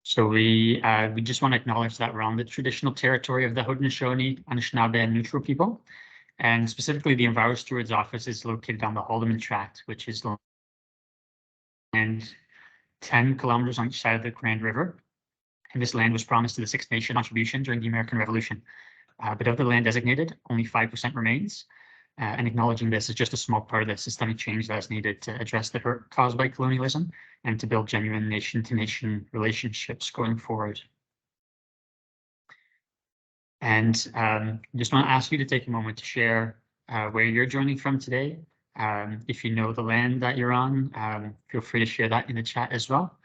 So we just want to acknowledge that we're on the traditional territory of the Haudenosaunee, Anishinaabe, and Neutral people. And specifically, the Enviro Steward's office is located on the Haldimand Tract, which is and 10 kilometers on each side of the Grand River. And this land was promised to the Six Nation contribution during the American Revolution. But of the land designated, only 5% remains. And acknowledging this is just a small part of the systemic change that is needed to address the hurt caused by colonialism and to build genuine nation-to-nation relationships going forward. And just want to ask you to take a moment to share where you're joining from today. If you know the land that you're on, feel free to share that in the chat as well.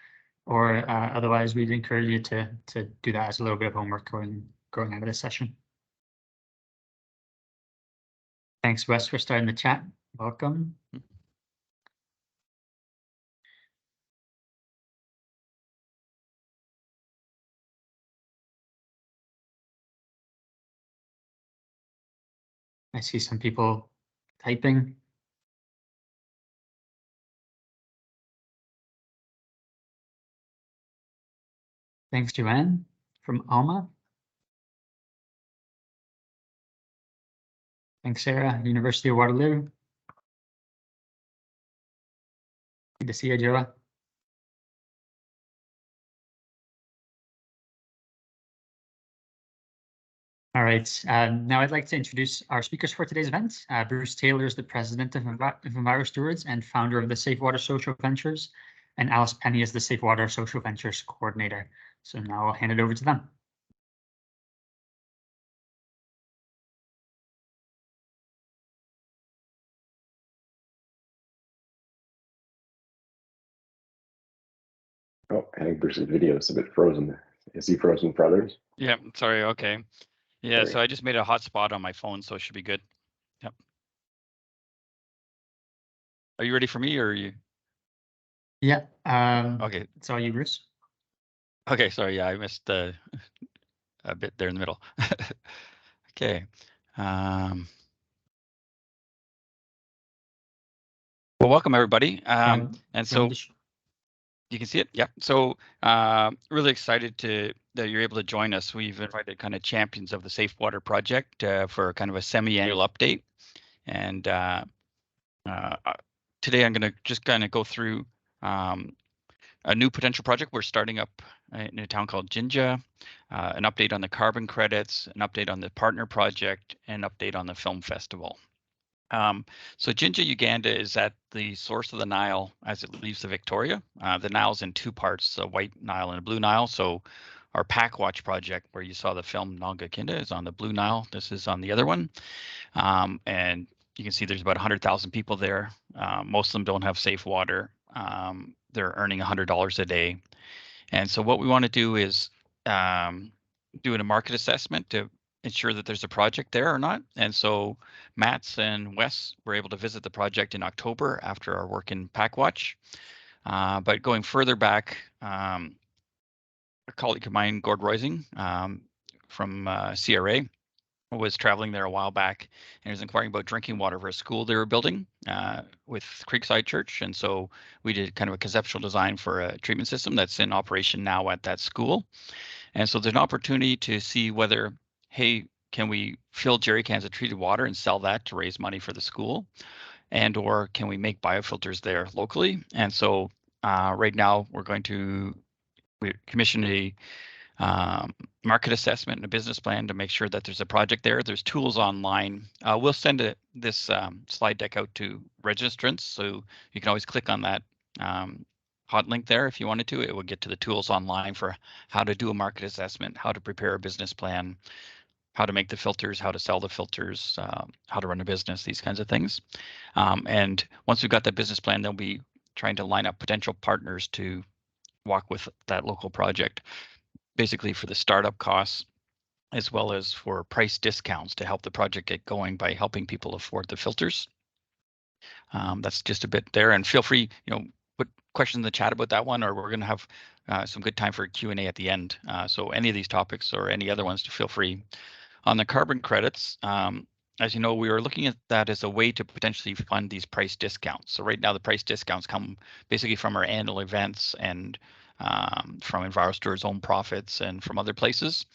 Or otherwise, we'd encourage you to do that as a little bit of homework going out of this session. Thanks, Wes, for starting the chat. Welcome. I see some people typing. Thanks, Joanne from Alma. Thanks, Sarah, University of Waterloo. Good to see you, Joa. All right, now I'd like to introduce our speakers for today's event. Bruce Taylor is the president of Enviro Stewards and founder of the Safe Water Social Ventures, and Alice Penny is the Safe Water Social Ventures coordinator. So now I'll hand it over to them. Oh, I think Bruce's video is a bit frozen. Is he frozen for others? Yeah, sorry. Okay. Yeah, Sorry. so I just made a hotspot on my phone, so it should be good. Yep. Are you ready for me or are you? Yeah. Okay. It's all you, Bruce. Okay, sorry. Yeah, I missed a bit there in the middle. Okay. Well, welcome everybody. And so you can see it. Yeah. So really excited that you're able to join us. We've invited kind of champions of the Safe Water Project for kind of a semi-annual update. And today I'm going to just kind of go through a new potential project we're starting up in a town called Jinja, an update on the carbon credits, an update on the partner project, and an update on the film festival. So Jinja, Uganda is at the source of the Nile as it leaves the Victoria. The Nile's in two parts, a white Nile and a blue Nile. So our PackWatch project, where you saw the film Nanga Kinda, is on the blue Nile. This is on the other one. And you can see there's about 100,000 people there. Most of them don't have safe water. They're earning $100 a day. And so what we want to do is doing a market assessment to ensure that there's a project there or not. And so Mats and Wes were able to visit the project in October after our work in PackWatch. But going further back, a colleague of mine, Gord Roising from CRA, was traveling there a while back and was inquiring about drinking water for a school they were building with Creekside Church. And so we did kind of a conceptual design for a treatment system that's in operation now at that school. And so there's an opportunity to see whether, hey, can we fill jerry cans of treated water and sell that to raise money for the school? And or can we make biofilters there locally? And so right now we commission a market assessment and a business plan to make sure that there's a project there. There's tools online. We'll send this slide deck out to registrants, so you can always click on that hot link there if you wanted to. It will get to the tools online for how to do a market assessment, how to prepare a business plan, how to make the filters, how to sell the filters, how to run a business, these kinds of things. And once we've got that business plan, they'll be trying to line up potential partners to walk with that local project, basically for the startup costs, as well as for price discounts to help the project get going by helping people afford the filters. That's just a bit there, and feel free, put questions in the chat about that one, or we're going to have some good time for Q&A at the end. So any of these topics or any other ones, to feel free. On the carbon credits, as you know, we are looking at that as a way to potentially fund these price discounts. So right now the price discounts come basically from our annual events and from EnviroStore's own profits and from other places.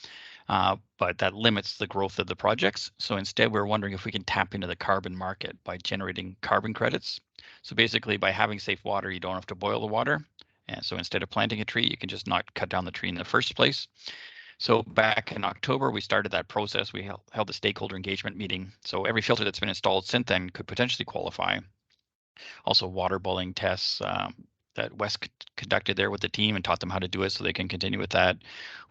But that limits the growth of the projects. So instead, we're wondering if we can tap into the carbon market by generating carbon credits. So basically, by having safe water, you don't have to boil the water. And so instead of planting a tree, you can just not cut down the tree in the first place. So back in October, we started that process. We held a stakeholder engagement meeting. So every filter that's been installed since then could potentially qualify. Also water bullying tests that Wes conducted there with the team and taught them how to do it so they can continue with that.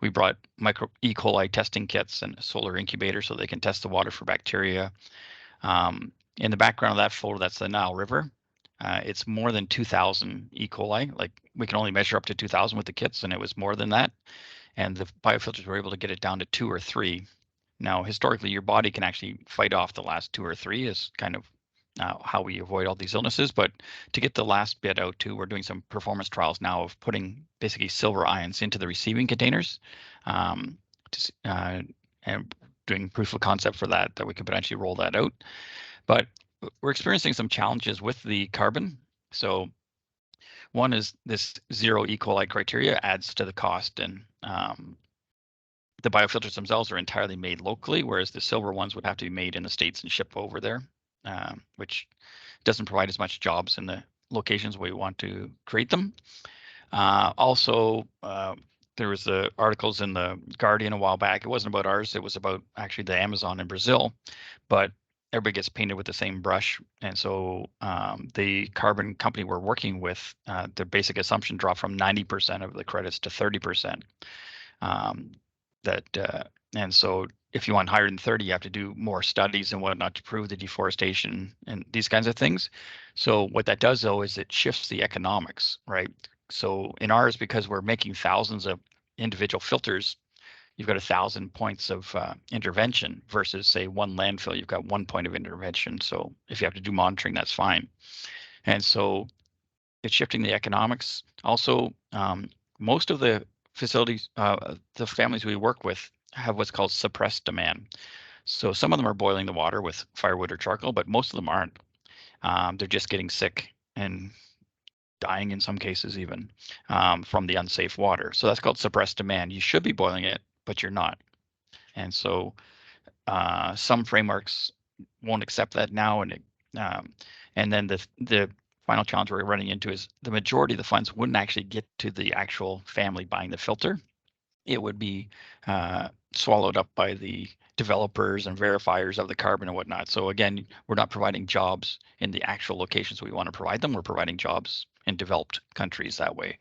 We brought micro E. coli testing kits and a solar incubator so they can test the water for bacteria. In the background of that photo, that's the Nile River. It's more than 2,000 E. coli. Like we can only measure up to 2,000 with the kits, and it was more than that. And the biofilters were able to get it down to 2 or 3. Now, historically, your body can actually fight off the last 2 or 3 is kind of how we avoid all these illnesses. But to get the last bit out too, we're doing some performance trials now of putting basically silver ions into the receiving containers and doing proof of concept for that we can potentially roll that out. But we're experiencing some challenges with the carbon. So one is this zero E. coli criteria adds to the cost, and the biofilters themselves are entirely made locally, whereas the silver ones would have to be made in the States and shipped over there, which doesn't provide as much jobs in the locations where we want to create them. Also, there was the articles in the Guardian a while back. It wasn't about ours. It was about actually the Amazon in Brazil, but everybody gets painted with the same brush. And so the carbon company we're working with, their basic assumption dropped from 90% of the credits to 30%. And so if you want higher than 30, you have to do more studies and whatnot to prove the deforestation and these kinds of things. So what that does though is it shifts the economics, right? So in ours, because we're making thousands of individual filters, you've got 1,000 points of intervention versus say one landfill, you've got 1 point of intervention. So if you have to do monitoring, that's fine. And so it's shifting the economics. Also, most of the facilities, the families we work with have what's called suppressed demand. So some of them are boiling the water with firewood or charcoal, but most of them aren't. They're just getting sick and dying in some cases even from the unsafe water. So that's called suppressed demand. You should be boiling it, but you're not. And so some frameworks won't accept that now. And then the final challenge we're running into is the majority of the funds wouldn't actually get to the actual family buying the filter. It would be swallowed up by the developers and verifiers of the carbon and whatnot. So again, we're not providing jobs in the actual locations we want to provide them. We're providing jobs in developed countries that way.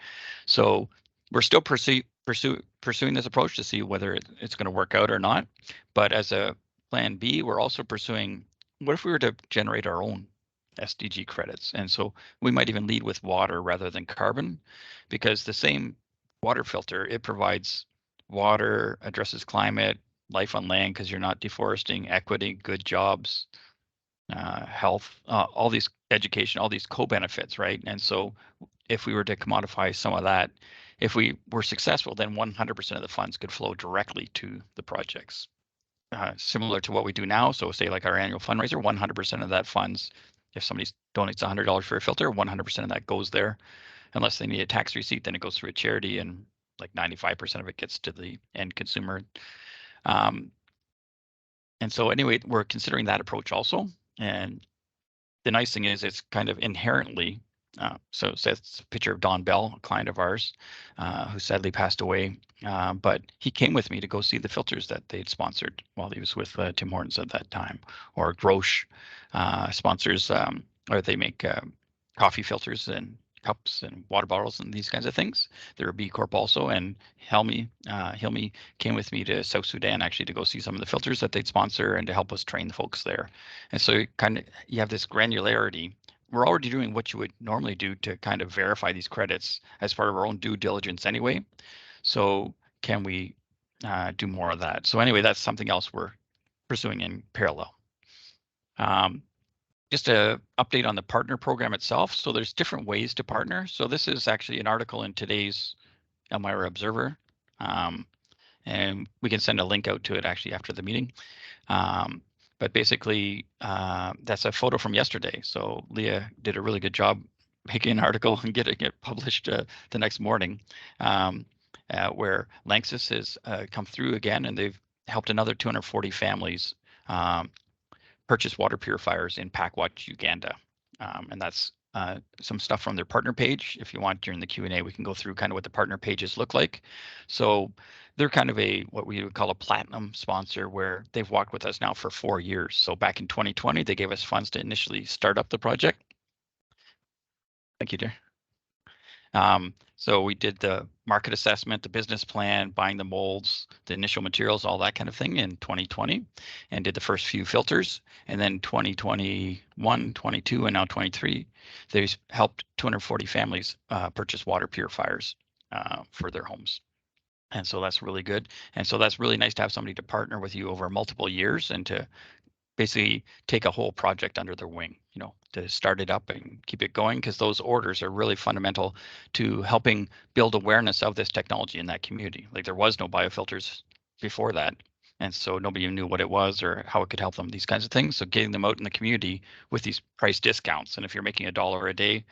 So we're still pursuing this approach to see whether it's going to work out or not. But as a plan B, we're also pursuing, what if we were to generate our own SDG credits? And so we might even lead with water rather than carbon, because the same water filter, it provides water, addresses climate, life on land because you're not deforesting, equity, good jobs, health, all these education, all these co-benefits, right? And so if we were to commodify some of that, if we were successful, then 100% of the funds could flow directly to the projects. Similar to what we do now. So say like our annual fundraiser, 100% of that funds, if somebody donates $100 for a filter, 100% of that goes there. Unless they need a tax receipt, then it goes through a charity and like 95% of it gets to the end consumer. And so anyway, we're considering that approach also. And the nice thing is it's kind of inherently, so it's a picture of Don Bell, a client of ours, who sadly passed away. But he came with me to go see the filters that they'd sponsored while he was with Tim Hortons at that time. Or Grosch sponsors, or they make coffee filters and cups and water bottles and these kinds of things. They're a B Corp also, and Hilmi came with me to South Sudan actually to go see some of the filters that they'd sponsor and to help us train the folks there. And so you have this granularity. We're already doing what you would normally do to kind of verify these credits as part of our own due diligence anyway. So can we do more of that? So anyway, that's something else we're pursuing in parallel. Just an update on the partner program itself. So there's different ways to partner. So this is actually an article in today's Elmira Observer. And we can send a link out to it actually after the meeting. But basically, that's a photo from yesterday. So Leah did a really good job making an article and getting it published the next morning, where Lanxess has come through again, and they've helped another 240 families purchase water purifiers in Pakwach, Uganda. And that's some stuff from their partner page. If you want, during the Q&A, we can go through kind of what the partner pages look like. So they're kind of what we would call a platinum sponsor, where they've walked with us now for 4 years. So back in 2020, they gave us funds to initially start up the project. Thank you, dear. So we did the market assessment, the business plan, buying the molds, the initial materials, all that kind of thing in 2020, and did the first few filters. And then 2021, 22, and now 23, they helped 240 families purchase water purifiers for their homes. And so that's really good. And so that's really nice to have somebody to partner with you over multiple years and to basically take a whole project under their wing, to start it up and keep it going, because those orders are really fundamental to helping build awareness of this technology in that community. Like, there was no biofilters before that. And so nobody knew what it was or how it could help them, these kinds of things. So getting them out in the community with these price discounts. And if you're making $1 a day,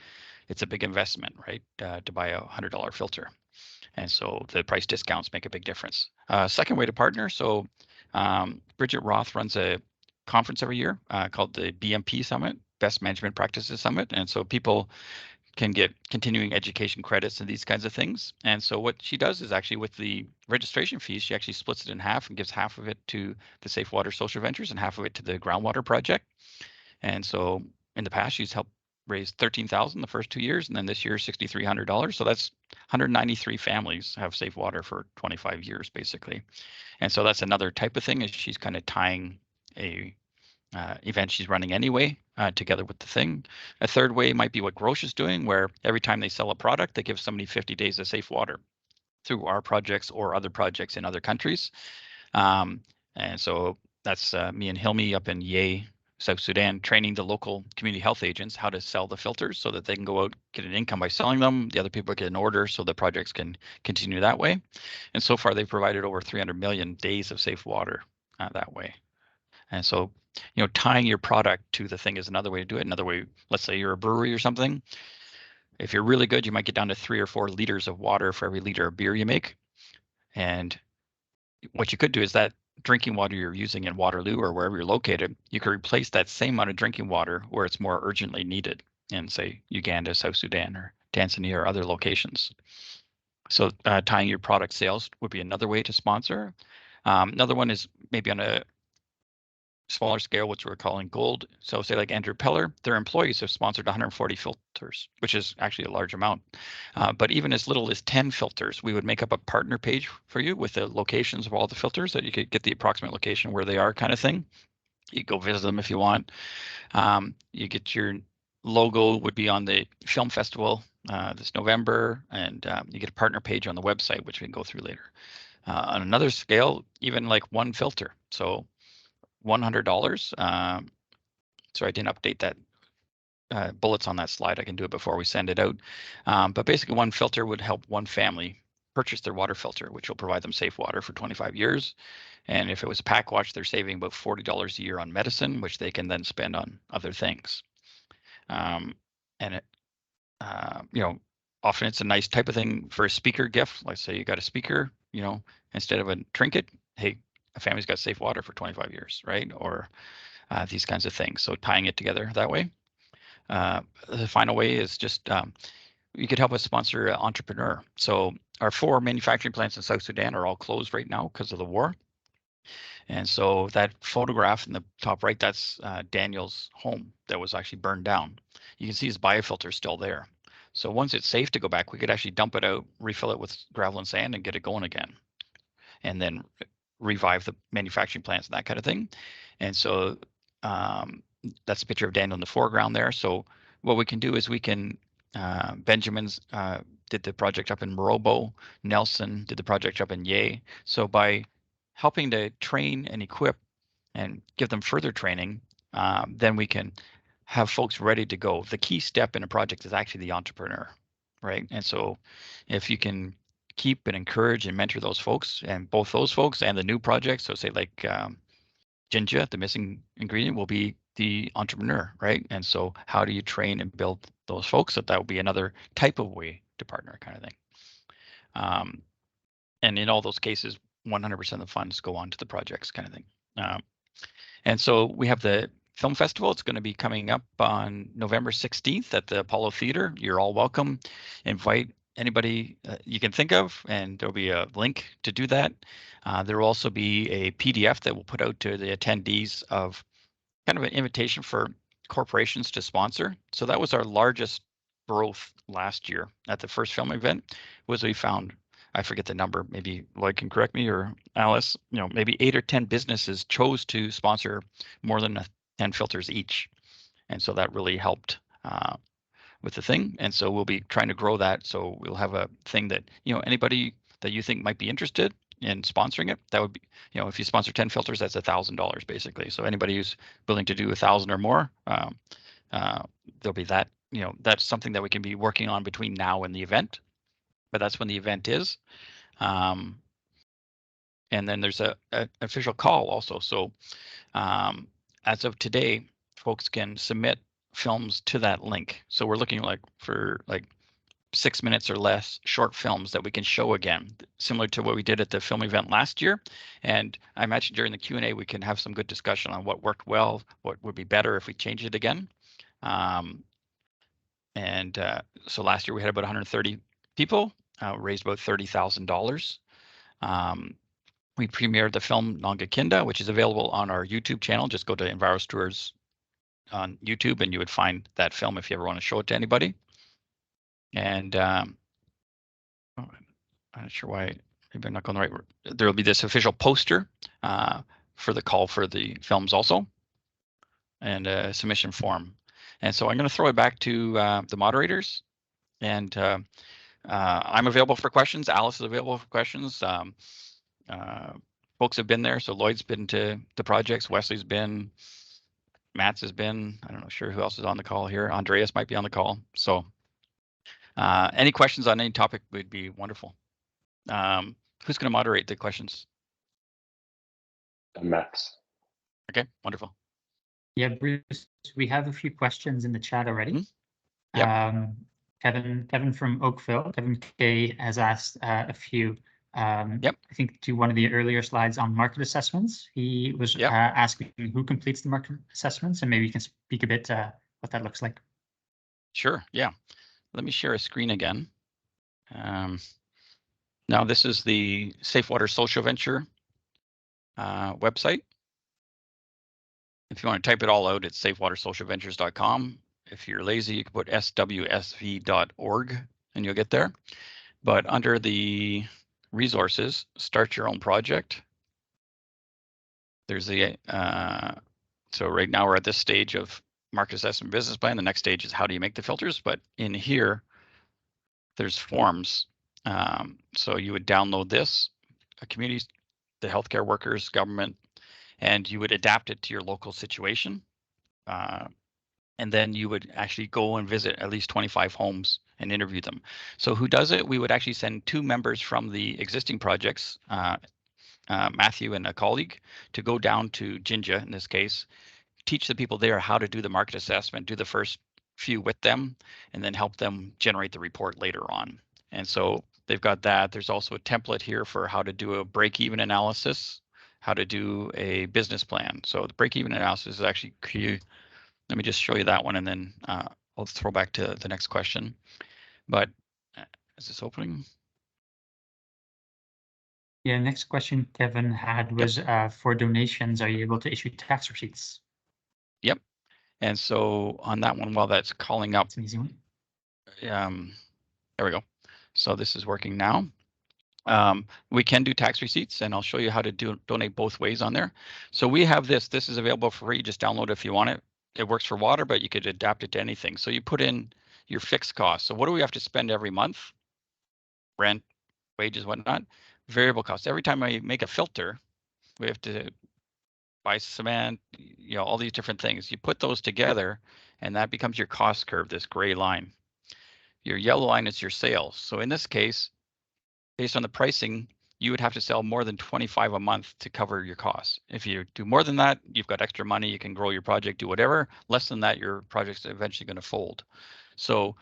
it's a big investment, right? To buy a $100 filter. And so the price discounts make a big difference. Second way to partner. So Bridget Roth runs a conference every year called the BMP Summit, Best Management Practices Summit. And so people can get continuing education credits and these kinds of things. And so what she does is, actually, with the registration fees, she actually splits it in half and gives half of it to the Safe Water Social Ventures and half of it to the Groundwater Project. And so in the past, she's helped raise $13,000 the first 2 years, and then this year $6,300. So that's 193 families have safe water for 25 years, basically. And so that's another type of thing, is she's kind of tying a event she's running anyway together with the thing. A third way might be what Grosh is doing, where every time they sell a product, they give somebody 50 days of safe water through our projects or other projects in other countries. And so that's me and Hilmi up in Yei, South Sudan, training the local community health agents how to sell the filters so that they can go out, get an income by selling them. The other people get an order so the projects can continue that way. And so far, they've provided over 300 million days of safe water that way. And so, tying your product to the thing is another way to do it. Another way, let's say you're a brewery or something. If you're really good, you might get down to 3 or 4 liters of water for every liter of beer you make. And what you could do is that drinking water you're using in Waterloo or wherever you're located, you could replace that same amount of drinking water where it's more urgently needed in, say, Uganda, South Sudan, or Tanzania, or other locations. So tying your product sales would be another way to sponsor. Another one is maybe on a smaller scale, which we're calling gold. So say like Andrew Peller, their employees have sponsored 140 filters, which is actually a large amount. But even as little as 10 filters, we would make up a partner page for you with the locations of all the filters, that you could get the approximate location where they are, kind of thing. You go visit them if you want. You get your logo would be on the film festival this November, and you get a partner page on the website, which we can go through later. On another scale, even like one filter. So $100. So I didn't update that bullets on that slide. I can do it before we send it out. But basically, one filter would help one family purchase their water filter, which will provide them safe water for 25 years. And if it was Pakwach, they're saving about $40 a year on medicine, which they can then spend on other things. And it, often it's a nice type of thing for a speaker gift. Let's say you got a speaker, instead of a trinket, hey, a family's got safe water for 25 years, right? Or these kinds of things. So tying it together that way. The final way is just you could help us sponsor an entrepreneur. So our 4 manufacturing plants in South Sudan are all closed right now because of the war. And so that photograph in the top right, that's Daniel's home that was actually burned down. You can see his biofilter still there. So once it's safe to go back, we could actually dump it out, refill it with gravel and sand, and get it going again. And then revive the manufacturing plants and that kind of thing. And so that's a picture of Daniel in the foreground there. So what we can do is we can, Benjamin's did the project up in Morobo, Nelson did the project up in Yei. So by helping to train and equip and give them further training, then we can have folks ready to go. The key step in a project is actually the entrepreneur, right? And so if you can keep and encourage and mentor those folks, and both those folks and the new projects, so say like Jinja, the missing ingredient, will be the entrepreneur, right? And so how do you train and build those folks, that would be another type of way to partner, kind of thing. And in all those cases, 100% of the funds go on to the projects, kind of thing. And so we have the film festival. It's going to be coming up on November 16th at the Apollo Theater. You're all welcome. Invite anybody you can think of, and there'll be a link to do that. There will also be a PDF that we'll put out to the attendees of kind of an invitation for corporations to sponsor. So that was our largest growth last year at the first film event, was we found, I forget the number, maybe Lloyd can correct me, or Alice, maybe 8 or 10 businesses chose to sponsor more than 10 filters each. And so that really helped with the thing. And so we'll be trying to grow that. So we'll have a thing that, anybody that you think might be interested in sponsoring it, that would be, if you sponsor 10 filters, that's $1,000 basically. So anybody who's willing to do 1,000 or more, there'll be that, that's something that we can be working on between now and the event. But that's when the event is. And then there's a official call also. So as of today, folks can submit films to that link. So we're looking for 6 minutes or less short films that we can show again, similar to what we did at the film event last year. And I imagine during the Q&A, we can have some good discussion on what worked well, what would be better if we change it again. So last year we had about 130 people. Raised about $30,000. We premiered the film Nongakinda, which is available on our YouTube channel. Just go to EnviroStewards on YouTube and you would find that film if you ever want to show it to anybody. And I'm not sure why, maybe I'm not going the right word. There will be this official poster for the call for the films also, and a submission form. And so I'm going to throw it back to the moderators, and I'm available for questions. Alice is available for questions. Folks have been there. So Lloyd's been to the projects. Wesley's been. Matt's has been. I don't know sure who else is on the call here. Andreas might be on the call. So any questions on any topic would be wonderful. Who's going to moderate the questions? Max. Okay, wonderful. Yeah, Bruce, we have a few questions in the chat already. Yep. Kevin from Oakville, Kevin K, has asked a few. Yep. I think to one of the earlier slides on market assessments, he was asking who completes the market assessments, and maybe you can speak a bit what that looks like. Sure. Yeah. Let me share a screen again. Now this is the Safe Water Social Venture website. If you want to type it all out, it's safewatersocialventures.com. If you're lazy, you can put swsv.org and you'll get there. But under the resources, start your own project. There's the, so right now we're at this stage of market assessment business plan. The next stage is how do you make the filters? But in here, there's forms. So you would download this, communities, the healthcare workers, government, and you would adapt it to your local situation. And then you would actually go and visit at least 25 homes and interview them. So who does it? We would actually send 2 members from the existing projects, Matthew and a colleague, to go down to Jinja in this case, teach the people there how to do the market assessment, do the first few with them, and then help them generate the report later on. And so they've got that. There's also a template here for how to do a break-even analysis, how to do a business plan. So the break-even analysis is actually key. Let me just show you that one, and then I'll throw back to the next question. But is this opening? Yeah, next question Kevin had was for donations, are you able to issue tax receipts? Yep. And so on that one, while that's calling up, it's an easy one. There we go. So this is working now. We can do tax receipts, and I'll show you how to donate both ways on there. So we have this. This is available for free. Just download it if you want it. It works for water, but you could adapt it to anything. So you put in your fixed costs. So what do we have to spend every month? Rent, wages, whatnot. Variable costs. Every time I make a filter, we have to buy cement, all these different things. You put those together, and that becomes your cost curve, this gray line. Your yellow line is your sales. So in this case, based on the pricing, you would have to sell more than 25 a month to cover your costs. If you do more than that, you've got extra money, you can grow your project, do whatever. Less than that, your project's eventually going to fold. So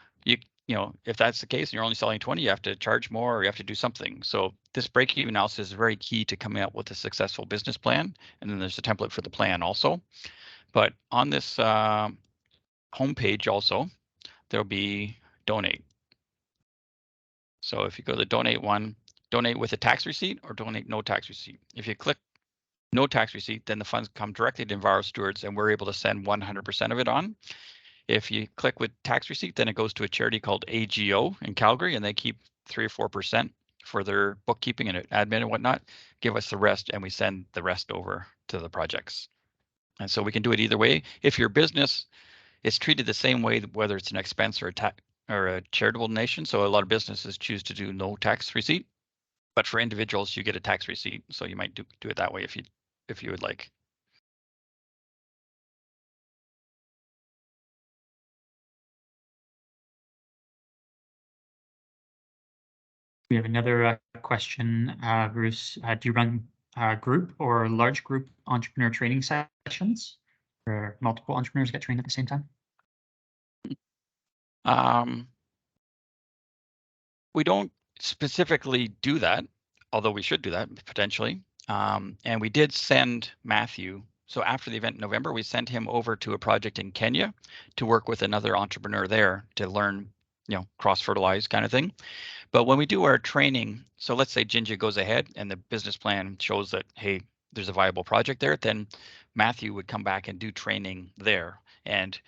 you know, if that's the case and you're only selling 20, you have to charge more or you have to do something. So this break-even analysis is very key to coming up with a successful business plan. And then there's a template for the plan also. But on this homepage also, there'll be donate. So if you go to the donate one, donate with a tax receipt or donate no tax receipt. If you click no tax receipt, then the funds come directly to EnviroStewards and we're able to send 100% of it on. If you click with tax receipt, then it goes to a charity called AGO in Calgary, and they keep 3 or 4% for their bookkeeping and admin and whatnot. Give us the rest, and we send the rest over to the projects. And so we can do it either way. If your business is treated the same way, whether it's an expense or a charitable donation. So a lot of businesses choose to do no tax receipt, but for individuals, you get a tax receipt. So you might do it that way if you would like. We have another question, Bruce. Do you run group or large group entrepreneur training sessions where multiple entrepreneurs get trained at the same time? We don't specifically do that, although we should do that potentially. And we did send Matthew. So after the event in November, we sent him over to a project in Kenya to work with another entrepreneur there to learn, you know, cross-fertilize kind of thing. But when we do our training, so let's say Jinja goes ahead and the business plan shows that, hey, there's a viable project there, then Matthew would come back and do training there. And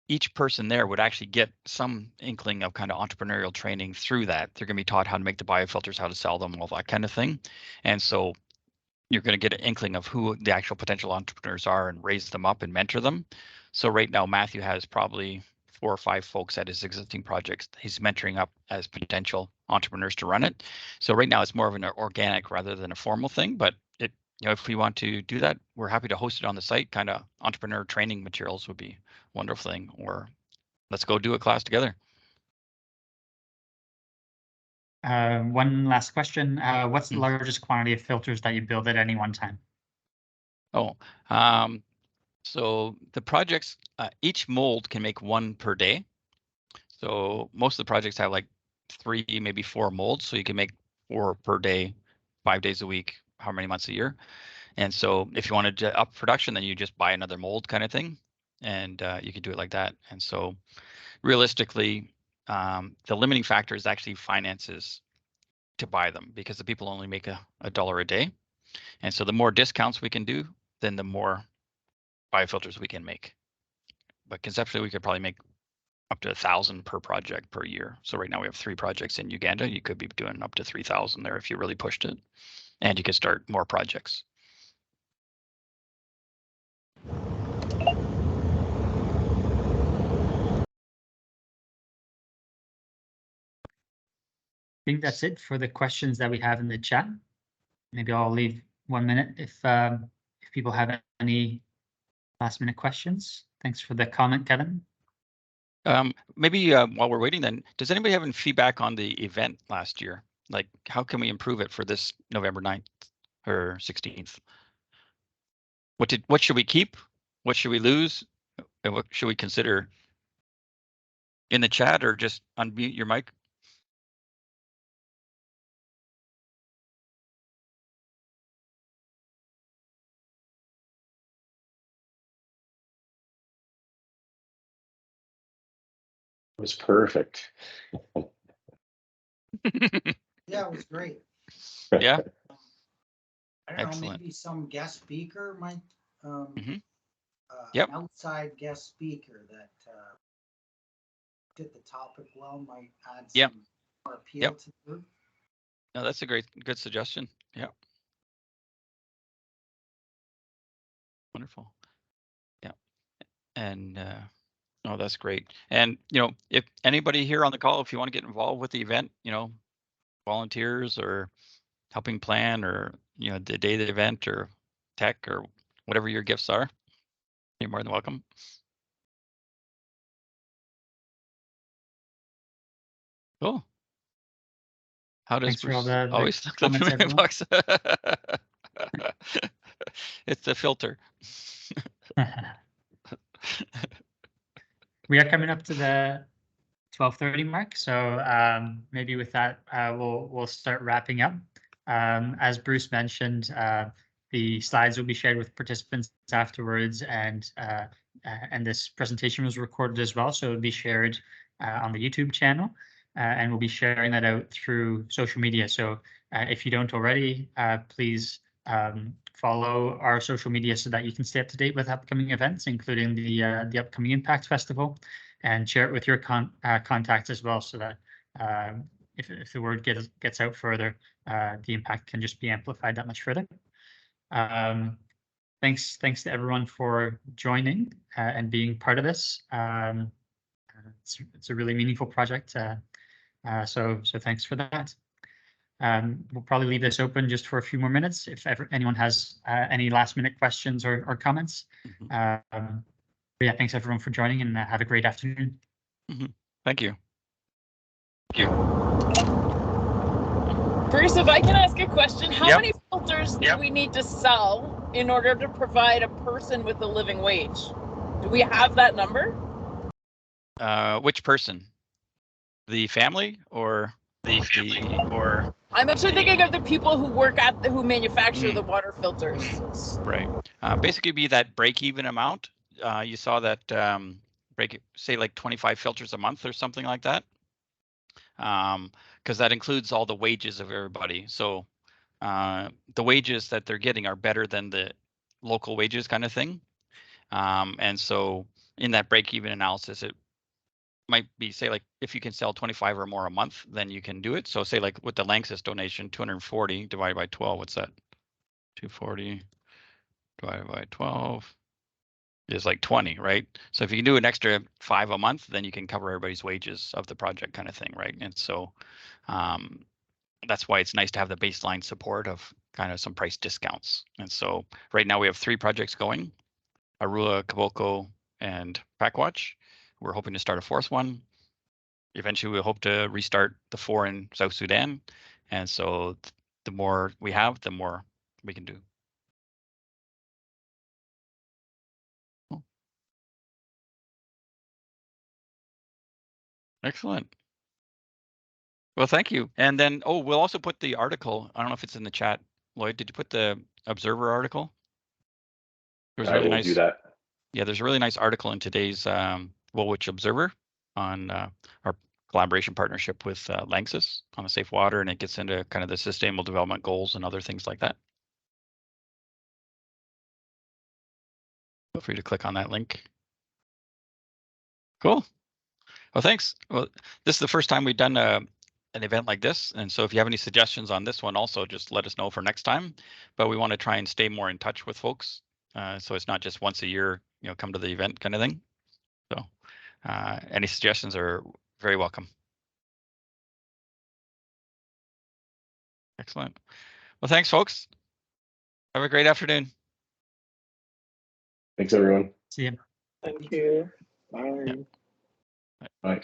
each person there would actually get some inkling of kind of entrepreneurial training through that. They're going to be taught how to make the biofilters, how to sell them, all that kind of thing. And so you're going to get an inkling of who the actual potential entrepreneurs are and raise them up and mentor them. So right now, Matthew has probably 4 or 5 folks at his existing projects he's mentoring up as potential entrepreneurs to run it. So right now it's more of an organic rather than a formal thing, but it, you know, if we want to do that, we're happy to host it on the site. Kind of entrepreneur training materials would be a wonderful thing, or let's go do a class together. One last question. What's the largest quantity of filters that you build at any one time? Oh, so the projects, each mold can make 1 per day. So most of the projects have like 3, maybe 4 molds. So you can make 4 per day, 5 days a week, how many months a year. And so if you wanted to up production, then you just buy another mold kind of thing. And you could do it like that. And so realistically, the limiting factor is actually finances to buy them because the people only make $1 a day. And so the more discounts we can do, then the more biofilters we can make. But conceptually, we could probably make up to 1,000 per project per year. So right now we have 3 projects in Uganda. You could be doing up to 3,000 there if you really pushed it, and you could start more projects. I think that's it for the questions that we have in the chat. Maybe I'll leave 1 minute if people have any last minute questions. Thanks for the comment, Kevin. Maybe while we're waiting then, does anybody have any feedback on the event last year? Like, how can we improve it for this November 9th or 16th? What should we keep? What should we lose? And what should we consider? In the chat, or just unmute your mic? It was perfect. Yeah, it was great. Yeah. I don't know, Excellent. maybe some guest speaker might, Yep. an outside guest speaker that fit the topic well, might add Yep. some more appeal Yep. to the group. No, that's a good suggestion. Yeah. Wonderful. Yeah. And oh, that's great. And you know, if anybody here on the call, if you want to get involved with the event, you know, volunteers or helping plan, or you know, the day of the event, or tech, or whatever your gifts are, you're more than welcome. Cool. How does Thanks for all Bruce the always look comments, at the everyone. box? It's the filter. We we are coming up to the 12:30 mark, so maybe with that, we'll start wrapping up. As Bruce mentioned, the slides will be shared with participants afterwards, and this presentation was recorded as well, so it'll be shared on the YouTube channel, and we'll be sharing that out through social media. So if you don't already, please follow our social media so that you can stay up to date with upcoming events, including the upcoming Impact Festival, and share it with your contacts as well, so that if the word gets out further, the impact can just be amplified that much further. Thanks to everyone for joining and being part of this. It's a really meaningful project, so thanks for that. We'll probably leave this open just for a few more minutes if anyone has any last-minute questions or comments. But yeah, thanks everyone for joining, and have a great afternoon. Thank you. Thank you. Bruce, if I can ask a question, how Yep. many filters do we need to sell in order to provide a person with a living wage? Do we have that number? Which person? The family or the I'm actually thinking of the people who work who manufacture the water filters. right? Basically, be that break-even amount. You saw that say like 25 filters a month or something like that, because that includes all the wages of everybody. So the wages that they're getting are better than the local wages, kind of thing. And so in that break-even analysis, it might be, say, like if you can sell 25 or more a month, then you can do it. So say like with the Lanxess donation, 240 divided by 12, what's that? 240 divided by 12 is like 20, right? So if you can do an extra 5 a month, then you can cover everybody's wages of the project, kind of thing, right? And so that's why it's nice to have the baseline support of kind of some price discounts. And so right now we have 3 projects going: Arua, Kaboko, and Packwatch. We're hoping to start a 4th one. Eventually, we hope to restart the 4 in South Sudan. And so the more we have, the more we can do. Excellent. Well, thank you. And then, we'll also put the article. I don't know if it's in the chat. Lloyd, did you put the Observer article? There's I will do that. Yeah, there's a really nice article in today's Woolwich Observer on our collaboration partnership with Lanxess on the safe water, and it gets into kind of the sustainable development goals and other things like that. Feel free to click on that link. Cool. Well, thanks. Well, this is the first time we've done an event like this, and so if you have any suggestions on this one, also just let us know for next time. But we want to try and stay more in touch with folks, so it's not just once a year, come to the event kind of thing. So any suggestions are very welcome. Excellent. Well, thanks, folks. Have a great afternoon. Thanks, everyone. See you. Thank you. Bye. Yeah. Bye.